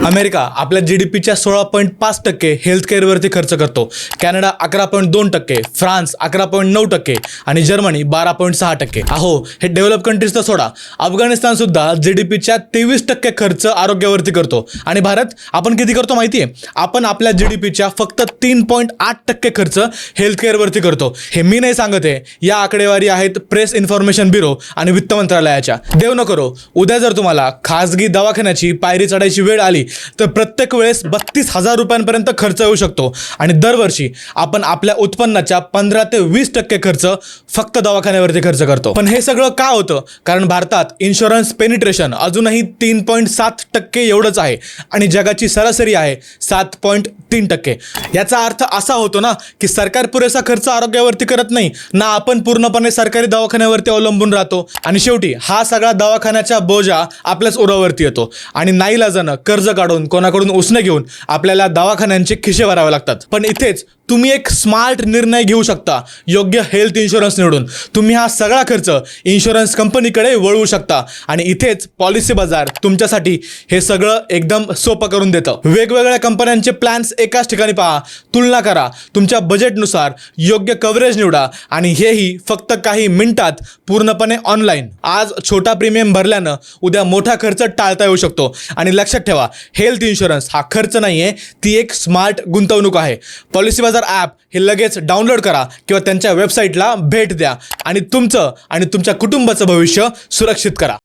America आपल्या GDPच्या 16.5% हेल्थकेअरवरती खर्च करतो. कॅनडा 11.2%, फ्रान्स 11.9% आणि जर्मनी 12.6%. अहो, हे डेव्हलप कंट्रीज तर सोडा, अफगाणिस्तान सुद्धा GDPच्या 23% खर्च आरोग्यावरती करतो. आणि भारत आपण किती करतो माहिती आहे? आपण आपल्या GDPच्या फक्त 3.8% खर्च हेल्थकेअरवरती करतो. हे मी नाही सांगत आहे, या आकडेवारी आहेत प्रेस इन्फॉर्मेशन ब्युरो आणि वित्त मंत्रालयाच्या. देव न करो, उद्या जर तुम्हाला खाजगी दवाखान्याची पायरी चढायची वेळ आली तर प्रत्येक वेळेस 32,000 रुपयांपर्यंत खर्च होऊ शकतो. आणि दरवर्षी आपण आपल्या उत्पन्नाच्या 15 ते 20% खर्च फक्त दवाखान्यावरती खर्च करतो. पण हे सगळं का होतं? कारण भारतात इन्शुरन्स पेनिट्रेशन अजूनही 3.7% एवढंच आहे आणि जगाची सरासरी आहे 7.3%. याचा अर्थ असा होतो ना की सरकार पुरेसा खर्च आरोग्यावरती करत नाही ना, आपण पूर्णपणे सरकारी दवाखान्यावरती अवलंबून राहतो आणि शेवटी हा सगळा दवाखान्याचा बोजा आपल्याच उरावरती येतो आणि नाईलाजानं कर्ज काढून कोणाकडून उसने घेऊन आपल्याला दवाखान्यांचे खिशे भरावे लागतात. पण इथेच तुम्ही एक स्मार्ट निर्णय घेऊ शकता, योग्य हेल्थ इन्शुरन्स निवडून. तुम्ही हा सगळा खर्च इन्शुरन्स कंपनीकडे वळवू शकता आणि इथेच पॉलिसी बाजार तुमच्यासाठी हे सगळं एकदम सोपं करून देतं. वेगवेगळ्या कंपन्यांचे प्लॅन्स एकाच ठिकाणी पहा, तुलना करा, तुमच्या बजेटनुसार योग्य कव्हरेज निवडा आणि हेही फक्त काही मिनिटात पूर्णपणे ऑनलाईन. आज छोटा प्रीमियम भरल्यानं उद्या मोठा खर्च टाळता येऊ शकतो. आणि लक्षात ठेवा, हेल्थ इन्शुरन्स हा खर्च नाही आहे, ती एक स्मार्ट गुंतवणूक आहे. पॉलिसी बाजार ॲप हे लगेच डाउनलोड करा किंवा त्यांच्या वेबसाईटला भेट द्या आणि तुमचं आणि तुमच्या कुटुंबाचं भविष्य सुरक्षित करा.